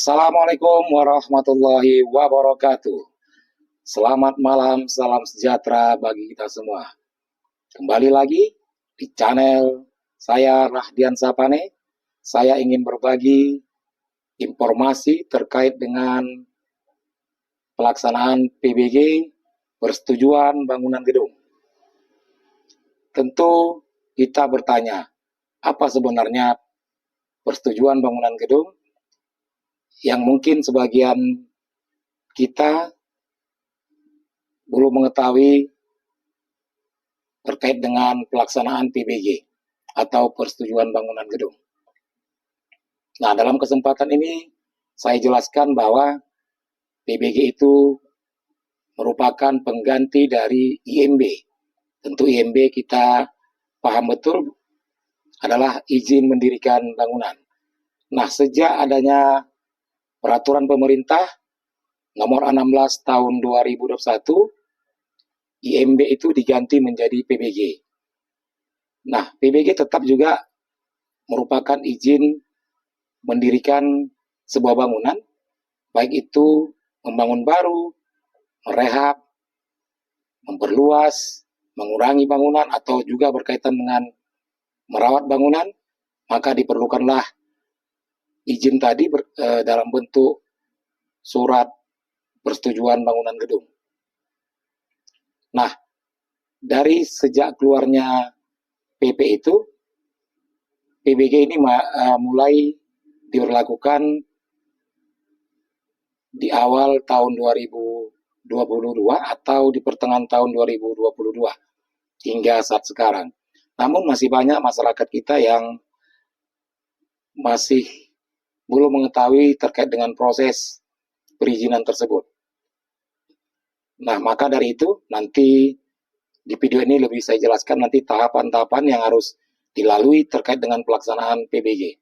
Assalamualaikum warahmatullahi wabarakatuh. Selamat malam, salam sejahtera bagi kita semua. Kembali lagi di channel saya Rahdian Sapane. Saya ingin berbagi informasi terkait dengan pelaksanaan PBG, persetujuan bangunan gedung. Tentu kita bertanya, apa sebenarnya persetujuan bangunan gedung? Yang mungkin sebagian kita belum mengetahui terkait dengan pelaksanaan PBG atau persetujuan bangunan gedung. Nah, dalam kesempatan ini saya jelaskan bahwa PBG itu merupakan pengganti dari IMB. Tentu IMB kita paham betul adalah izin mendirikan bangunan. Nah, sejak adanya peraturan pemerintah nomor 16 tahun 2021, IMB itu diganti menjadi PBG. Nah, PBG tetap juga merupakan izin mendirikan sebuah bangunan, baik itu membangun baru, merehab, memperluas, mengurangi bangunan, atau juga berkaitan dengan merawat bangunan, maka diperlukanlah izin tadi dalam bentuk surat persetujuan bangunan gedung. Nah, dari sejak keluarnya PP itu, PBG ini mulai diberlakukan di awal tahun 2022 atau di pertengahan tahun 2022 hingga saat sekarang. Namun masih banyak masyarakat kita yang masih belum mengetahui terkait dengan proses perizinan tersebut. Nah, maka dari itu nanti di video ini lebih saya jelaskan nanti tahapan-tahapan yang harus dilalui terkait dengan pelaksanaan PBG.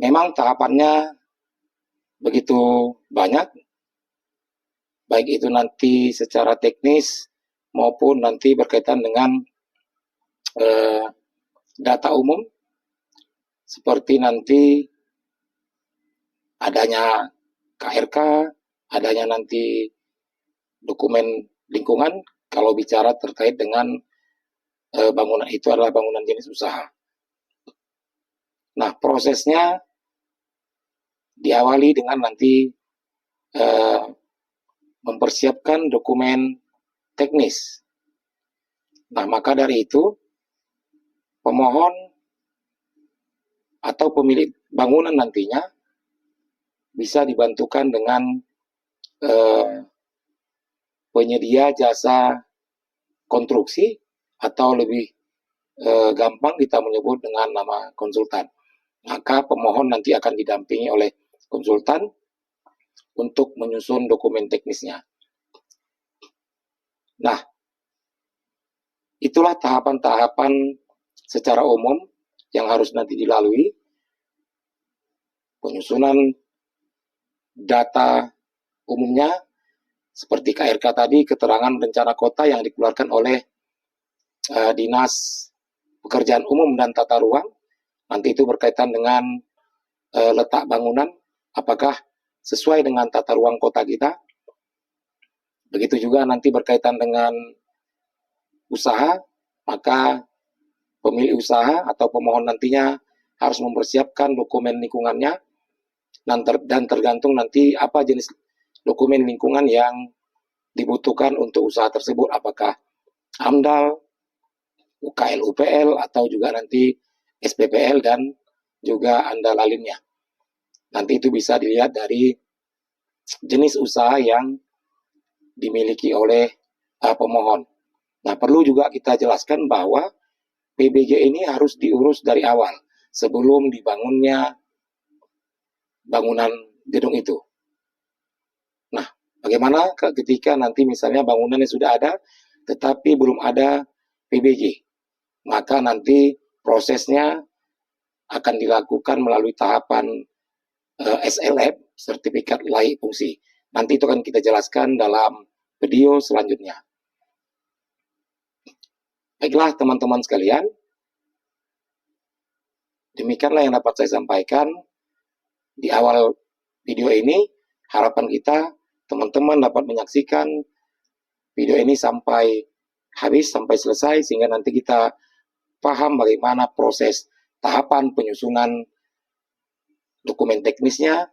Memang tahapannya begitu banyak, baik itu nanti secara teknis maupun nanti berkaitan dengan data umum, seperti nanti adanya KRK, adanya nanti dokumen lingkungan kalau bicara terkait dengan bangunan itu adalah bangunan jenis usaha. Nah, prosesnya diawali dengan nanti mempersiapkan dokumen teknis. Nah, maka dari itu pemohon atau pemilik bangunan nantinya bisa dibantukan dengan penyedia jasa konstruksi atau lebih gampang kita menyebut dengan nama konsultan. Maka pemohon nanti akan didampingi oleh konsultan untuk menyusun dokumen teknisnya. Nah, itulah tahapan-tahapan secara umum yang harus nanti dilalui. Penyusunan data umumnya seperti KRK tadi, keterangan rencana kota yang dikeluarkan oleh Dinas Pekerjaan Umum dan Tata Ruang. Nanti itu berkaitan dengan letak bangunan, apakah sesuai dengan tata ruang kota kita. Begitu juga nanti berkaitan dengan usaha, maka pemilik usaha atau pemohon nantinya harus mempersiapkan dokumen lingkungannya, dan tergantung nanti apa jenis dokumen lingkungan yang dibutuhkan untuk usaha tersebut, apakah AMDAL, UKL UPL, atau juga nanti SPPL dan juga ANDAL lainnya. Nanti itu bisa dilihat dari jenis usaha yang dimiliki oleh pemohon. Nah, perlu juga kita jelaskan bahwa PBG ini harus diurus dari awal sebelum dibangunnya bangunan gedung itu. Nah, bagaimana ketika nanti misalnya bangunannya sudah ada tetapi belum ada PBG? Maka nanti prosesnya akan dilakukan melalui tahapan SLF, sertifikat layak fungsi. Nanti itu akan kita jelaskan dalam video selanjutnya. Baiklah teman-teman sekalian, demikianlah yang dapat saya sampaikan. di awal video ini, harapan kita teman-teman dapat menyaksikan video ini sampai habis, sampai selesai, sehingga nanti kita paham bagaimana proses tahapan penyusunan dokumen teknisnya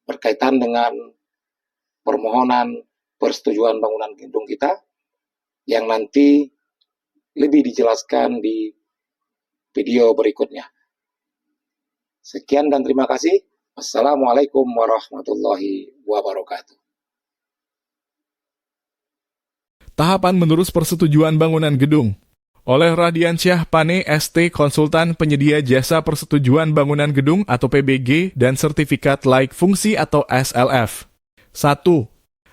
berkaitan dengan permohonan persetujuan bangunan gedung kita, yang nanti lebih dijelaskan di video berikutnya. Sekian dan terima kasih. Assalamualaikum warahmatullahi wabarakatuh. Tahapan menerus persetujuan bangunan gedung oleh Radiansyah Pane ST, konsultan penyedia jasa persetujuan bangunan gedung atau PBG dan sertifikat laik fungsi atau SLF. 1.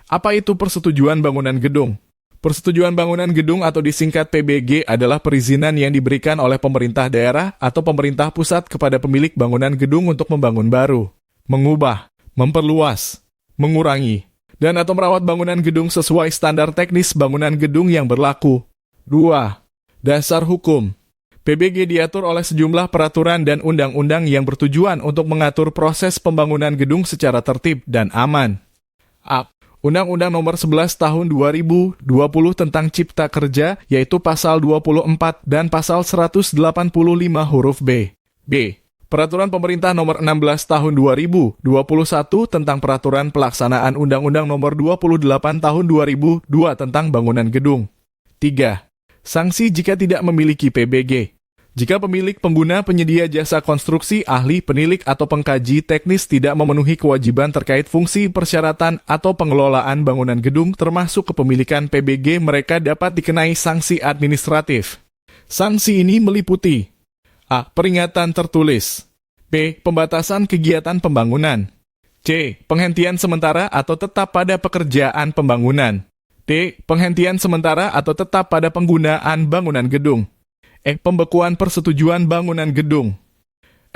Apa itu persetujuan bangunan gedung? Persetujuan bangunan gedung atau disingkat PBG adalah perizinan yang diberikan oleh pemerintah daerah atau pemerintah pusat kepada pemilik bangunan gedung untuk membangun baru, mengubah, memperluas, mengurangi, dan atau merawat bangunan gedung sesuai standar teknis bangunan gedung yang berlaku. 2. Dasar hukum. PBG diatur oleh sejumlah peraturan dan undang-undang yang bertujuan untuk mengatur proses pembangunan gedung secara tertib dan aman. A. Undang-Undang Nomor 11 Tahun 2020 tentang Cipta Kerja, yaitu Pasal 24 dan Pasal 185 huruf B. B. Peraturan Pemerintah Nomor 16 Tahun 2021 tentang Peraturan Pelaksanaan Undang-Undang Nomor 28 Tahun 2002 tentang Bangunan Gedung. 3. Sanksi jika tidak memiliki PBG. Jika pemilik, pengguna, penyedia jasa konstruksi, ahli, penilik, atau pengkaji teknis tidak memenuhi kewajiban terkait fungsi, persyaratan, atau pengelolaan bangunan gedung termasuk kepemilikan PBG, mereka dapat dikenai sanksi administratif. Sanksi ini meliputi A. Peringatan tertulis. B. Pembatasan kegiatan pembangunan. C. Penghentian sementara atau tetap pada pekerjaan pembangunan. D. Penghentian sementara atau tetap pada penggunaan bangunan gedung. E. Pembekuan persetujuan bangunan gedung.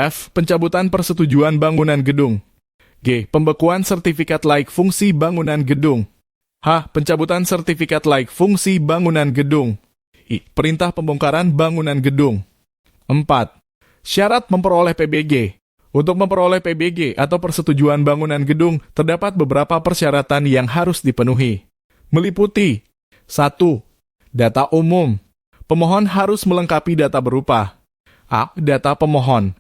F. Pencabutan persetujuan bangunan gedung. G. Pembekuan sertifikat laik fungsi bangunan gedung. H. Pencabutan sertifikat laik fungsi bangunan gedung. I. Perintah pembongkaran bangunan gedung. 4. Syarat memperoleh PBG. Untuk memperoleh PBG atau persetujuan bangunan gedung, terdapat beberapa persyaratan yang harus dipenuhi. Meliputi 1. Data umum. Pemohon harus melengkapi data berupa A. Data pemohon.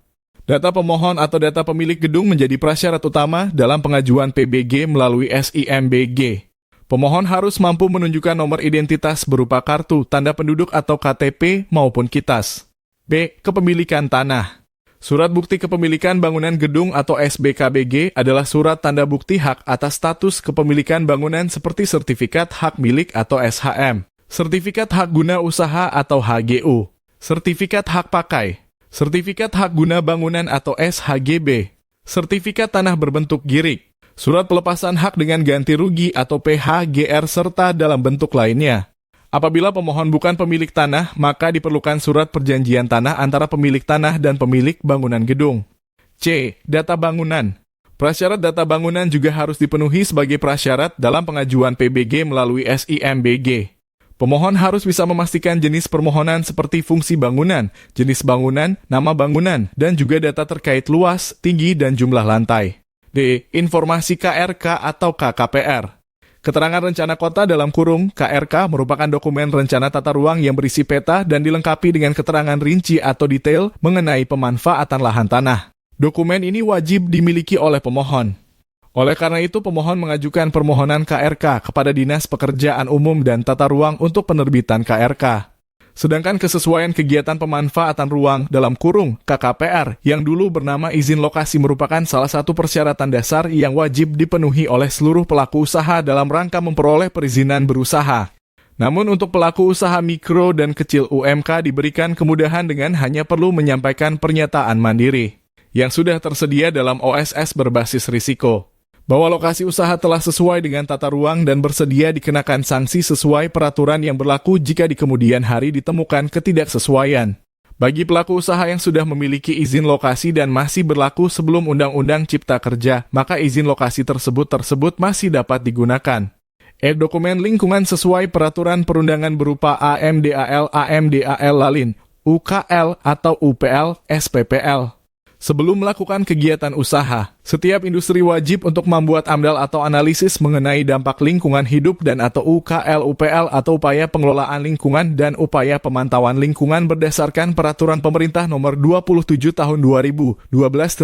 Data pemohon atau data pemilik gedung menjadi prasyarat utama dalam pengajuan PBG melalui SIMBG. Pemohon harus mampu menunjukkan nomor identitas berupa kartu, tanda penduduk atau KTP maupun KITAS. B. Kepemilikan tanah. Surat bukti kepemilikan bangunan gedung atau SBKBG adalah surat tanda bukti hak atas status kepemilikan bangunan seperti sertifikat hak milik atau SHM. Sertifikat hak guna usaha atau HGU, sertifikat hak pakai, sertifikat hak guna bangunan atau SHGB, sertifikat tanah berbentuk girik, surat pelepasan hak dengan ganti rugi atau PHGR serta dalam bentuk lainnya. Apabila pemohon bukan pemilik tanah, maka diperlukan surat perjanjian tanah antara pemilik tanah dan pemilik bangunan gedung. C. Data bangunan. Prasyarat data bangunan juga harus dipenuhi sebagai prasyarat dalam pengajuan PBG melalui SIMBG. Pemohon harus bisa memastikan jenis permohonan seperti fungsi bangunan, jenis bangunan, nama bangunan, dan juga data terkait luas, tinggi, dan jumlah lantai. D. Informasi KRK atau KKPR. Keterangan rencana kota dalam kurung KRK merupakan dokumen rencana tata ruang yang berisi peta dan dilengkapi dengan keterangan rinci atau detail mengenai pemanfaatan lahan tanah. Dokumen ini wajib dimiliki oleh pemohon. Oleh karena itu, pemohon mengajukan permohonan KRK kepada Dinas Pekerjaan Umum dan Tata Ruang untuk penerbitan KRK. Sedangkan kesesuaian kegiatan pemanfaatan ruang dalam kurung KKPR yang dulu bernama izin lokasi merupakan salah satu persyaratan dasar yang wajib dipenuhi oleh seluruh pelaku usaha dalam rangka memperoleh perizinan berusaha. Namun untuk pelaku usaha mikro dan kecil UMK diberikan kemudahan dengan hanya perlu menyampaikan pernyataan mandiri yang sudah tersedia dalam OSS berbasis risiko, bahwa lokasi usaha telah sesuai dengan tata ruang dan bersedia dikenakan sanksi sesuai peraturan yang berlaku jika di kemudian hari ditemukan ketidaksesuaian. Bagi pelaku usaha yang sudah memiliki izin lokasi dan masih berlaku sebelum Undang-Undang Cipta Kerja, maka izin lokasi tersebut masih dapat digunakan. Dokumen lingkungan sesuai peraturan perundangan berupa AMDAL, AMDAL Lalin, UKL atau UPL, SPPL. Sebelum melakukan kegiatan usaha, setiap industri wajib untuk membuat AMDAL atau analisis mengenai dampak lingkungan hidup dan atau UKL-UPL atau upaya pengelolaan lingkungan dan upaya pemantauan lingkungan berdasarkan Peraturan Pemerintah Nomor 27 Tahun 2012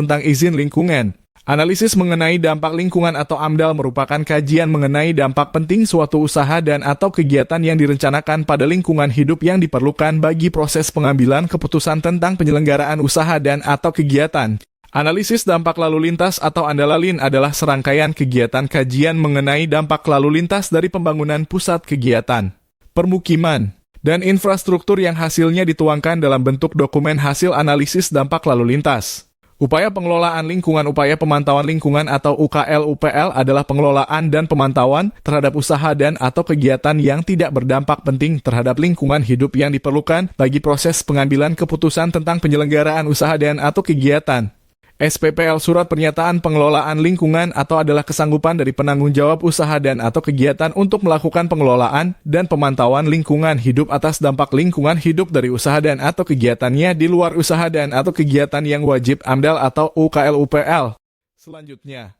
tentang izin lingkungan. Analisis mengenai dampak lingkungan atau AMDAL merupakan kajian mengenai dampak penting suatu usaha dan atau kegiatan yang direncanakan pada lingkungan hidup yang diperlukan bagi proses pengambilan keputusan tentang penyelenggaraan usaha dan atau kegiatan. Analisis dampak lalu lintas atau ANDALALIN adalah serangkaian kegiatan kajian mengenai dampak lalu lintas dari pembangunan pusat kegiatan, permukiman, dan infrastruktur yang hasilnya dituangkan dalam bentuk dokumen hasil analisis dampak lalu lintas. Upaya pengelolaan lingkungan, upaya pemantauan lingkungan atau UKL-UPL adalah pengelolaan dan pemantauan terhadap usaha dan atau kegiatan yang tidak berdampak penting terhadap lingkungan hidup yang diperlukan bagi proses pengambilan keputusan tentang penyelenggaraan usaha dan atau kegiatan. SPPL Surat Pernyataan Pengelolaan Lingkungan atau adalah kesanggupan dari penanggung jawab usaha dan atau kegiatan untuk melakukan pengelolaan dan pemantauan lingkungan hidup atas dampak lingkungan hidup dari usaha dan atau kegiatannya di luar usaha dan atau kegiatan yang wajib AMDAL atau UKL-UPL. Selanjutnya,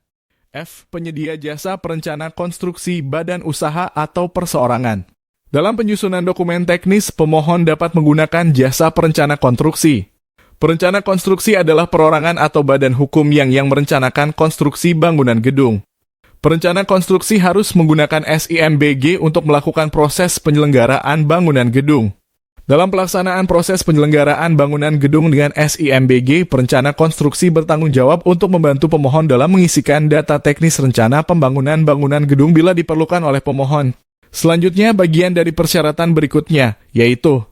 F. Penyedia jasa perencana konstruksi badan usaha atau perseorangan. Dalam penyusunan dokumen teknis, pemohon dapat menggunakan jasa perencana konstruksi. Perencana konstruksi adalah perorangan atau badan hukum yang merencanakan konstruksi bangunan gedung. Perencana konstruksi harus menggunakan SIMBG untuk melakukan proses penyelenggaraan bangunan gedung. Dalam pelaksanaan proses penyelenggaraan bangunan gedung dengan SIMBG, perencana konstruksi bertanggung jawab untuk membantu pemohon dalam mengisikan data teknis rencana pembangunan bangunan gedung bila diperlukan oleh pemohon. Selanjutnya, bagian dari persyaratan berikutnya, yaitu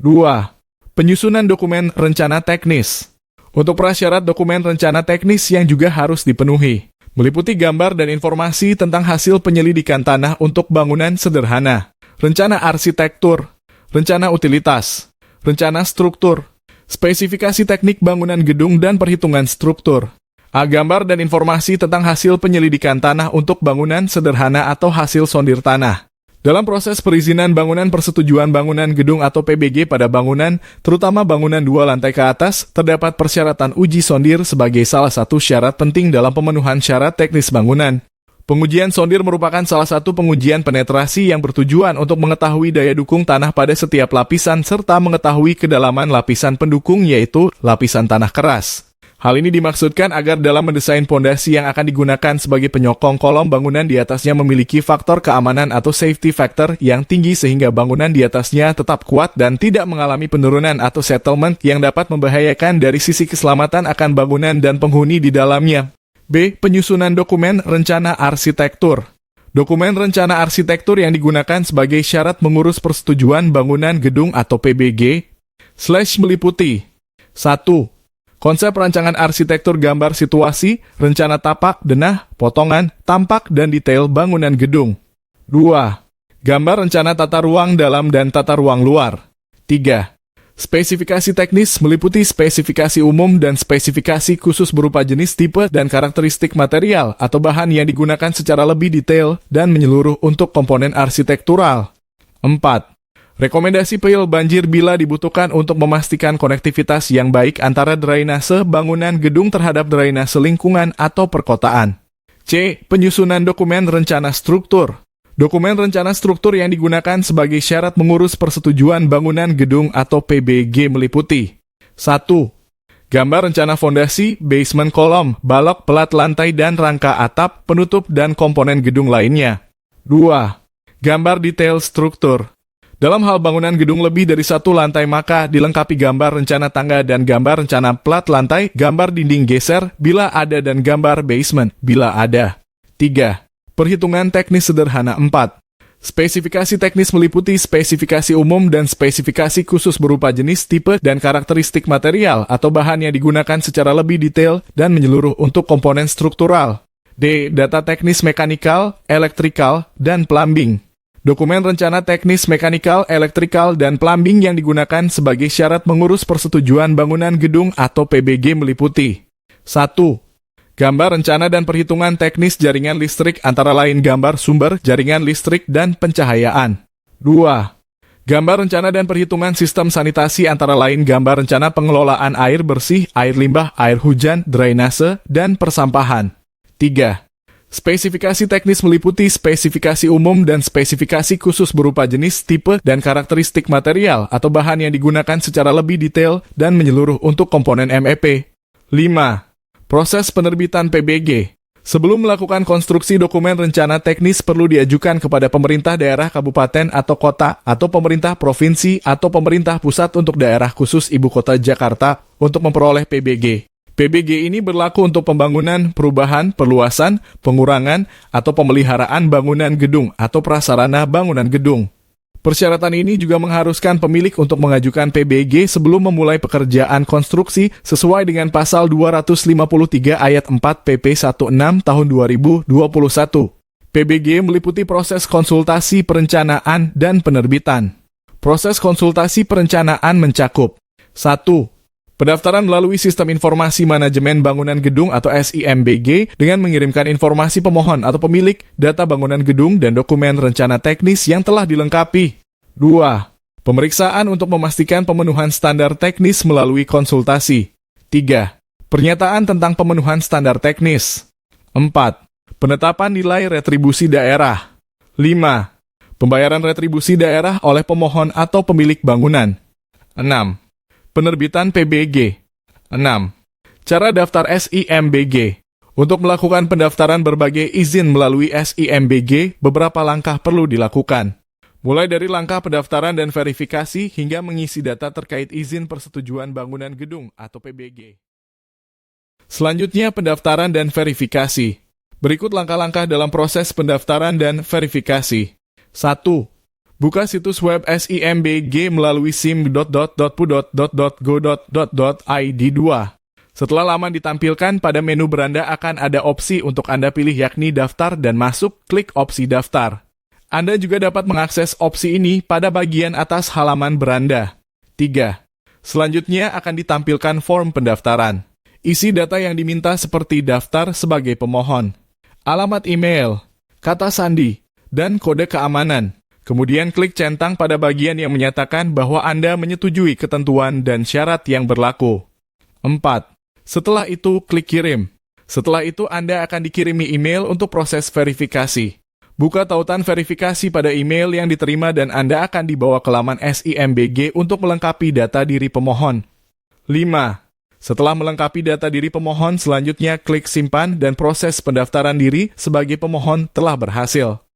2. Penyusunan dokumen rencana teknis. Untuk prasyarat dokumen rencana teknis yang juga harus dipenuhi, meliputi gambar dan informasi tentang hasil penyelidikan tanah untuk bangunan sederhana, rencana arsitektur, rencana utilitas, rencana struktur, spesifikasi teknik bangunan gedung dan perhitungan struktur. Gambar dan informasi tentang hasil penyelidikan tanah untuk bangunan sederhana atau hasil sondir tanah. Dalam proses perizinan bangunan persetujuan bangunan gedung atau PBG pada bangunan, terutama bangunan 2 lantai ke atas, terdapat persyaratan uji sondir sebagai salah satu syarat penting dalam pemenuhan syarat teknis bangunan. Pengujian sondir merupakan salah satu pengujian penetrasi yang bertujuan untuk mengetahui daya dukung tanah pada setiap lapisan serta mengetahui kedalaman lapisan pendukung yaitu lapisan tanah keras. Hal ini dimaksudkan agar dalam mendesain pondasi yang akan digunakan sebagai penyokong kolom bangunan di atasnya memiliki faktor keamanan atau safety factor yang tinggi sehingga bangunan di atasnya tetap kuat dan tidak mengalami penurunan atau settlement yang dapat membahayakan dari sisi keselamatan akan bangunan dan penghuni di dalamnya. B. Penyusunan dokumen rencana arsitektur. Dokumen rencana arsitektur yang digunakan sebagai syarat mengurus persetujuan bangunan gedung atau PBG meliputi 1. Konsep rancangan arsitektur gambar situasi, rencana tapak, denah, potongan, tampak, dan detail bangunan gedung. 2. Gambar rencana tata ruang dalam dan tata ruang luar. 3. Spesifikasi teknis meliputi spesifikasi umum dan spesifikasi khusus berupa jenis, tipe, dan karakteristik material atau bahan yang digunakan secara lebih detail dan menyeluruh untuk komponen arsitektural. 4. Rekomendasi pil banjir bila dibutuhkan untuk memastikan konektivitas yang baik antara drainase bangunan gedung terhadap drainase lingkungan atau perkotaan. C. Penyusunan dokumen rencana struktur. Dokumen rencana struktur yang digunakan sebagai syarat mengurus persetujuan bangunan gedung atau PBG meliputi 1. Gambar rencana fondasi, basement kolom, balok, pelat lantai dan rangka atap, penutup dan komponen gedung lainnya. 2. Gambar detail struktur. Dalam hal bangunan gedung lebih dari 1 lantai maka dilengkapi gambar rencana tangga dan gambar rencana plat lantai, gambar dinding geser bila ada dan gambar basement bila ada. 3. Perhitungan teknis sederhana. 4. Spesifikasi teknis meliputi spesifikasi umum dan spesifikasi khusus berupa jenis, tipe, dan karakteristik material atau bahan yang digunakan secara lebih detail dan menyeluruh untuk komponen struktural. D. Data teknis mekanikal, elektrikal, dan plumbing. Dokumen rencana teknis mekanikal, elektrikal, dan plumbing yang digunakan sebagai syarat mengurus persetujuan bangunan gedung atau PBG meliputi 1. Gambar rencana dan perhitungan teknis jaringan listrik antara lain gambar sumber, jaringan listrik, dan pencahayaan. 2. Gambar rencana dan perhitungan sistem sanitasi antara lain gambar rencana pengelolaan air bersih, air limbah, air hujan, drainase, dan persampahan. 3. Spesifikasi teknis meliputi spesifikasi umum dan spesifikasi khusus berupa jenis, tipe, dan karakteristik material atau bahan yang digunakan secara lebih detail dan menyeluruh untuk komponen MEP. 5. Proses penerbitan PBG. Sebelum melakukan konstruksi dokumen rencana teknis perlu diajukan kepada pemerintah daerah kabupaten atau kota atau pemerintah provinsi atau pemerintah pusat untuk daerah khusus Ibu Kota Jakarta untuk memperoleh PBG. PBG ini berlaku untuk pembangunan, perubahan, perluasan, pengurangan, atau pemeliharaan bangunan gedung atau prasarana bangunan gedung. Persyaratan ini juga mengharuskan pemilik untuk mengajukan PBG sebelum memulai pekerjaan konstruksi sesuai dengan pasal 253 ayat 4 PP 16 tahun 2021. PBG meliputi proses konsultasi perencanaan dan penerbitan. Proses konsultasi perencanaan mencakup 1. Pendaftaran melalui Sistem Informasi Manajemen Bangunan Gedung atau SIMBG dengan mengirimkan informasi pemohon atau pemilik, data bangunan gedung, dan dokumen rencana teknis yang telah dilengkapi. 2. Pemeriksaan untuk memastikan pemenuhan standar teknis melalui konsultasi. 3. Pernyataan tentang pemenuhan standar teknis. 4. Penetapan nilai retribusi daerah. 5. Pembayaran retribusi daerah oleh pemohon atau pemilik bangunan. 6. Penerbitan PBG. 6. Cara daftar SIMBG. Untuk melakukan pendaftaran berbagai izin melalui SIMBG, beberapa langkah perlu dilakukan. Mulai dari langkah pendaftaran dan verifikasi hingga mengisi data terkait izin persetujuan bangunan gedung atau PBG. Selanjutnya, pendaftaran dan verifikasi. Berikut langkah-langkah dalam proses pendaftaran dan verifikasi. 1. Buka situs web SIMBG melalui sim.pu.go.id. 2. Setelah laman ditampilkan, pada menu beranda akan ada opsi untuk Anda pilih yakni daftar dan masuk, klik opsi daftar. Anda juga dapat mengakses opsi ini pada bagian atas halaman beranda. 3. Selanjutnya akan ditampilkan form pendaftaran. Isi data yang diminta seperti daftar sebagai pemohon, alamat email, kata sandi, dan kode keamanan. Kemudian klik centang pada bagian yang menyatakan bahwa Anda menyetujui ketentuan dan syarat yang berlaku. 4. Setelah itu, klik kirim. Setelah itu, Anda akan dikirimi email untuk proses verifikasi. Buka tautan verifikasi pada email yang diterima dan Anda akan dibawa ke laman SIMBG untuk melengkapi data diri pemohon. 5. Setelah melengkapi data diri pemohon, selanjutnya klik simpan dan proses pendaftaran diri sebagai pemohon telah berhasil.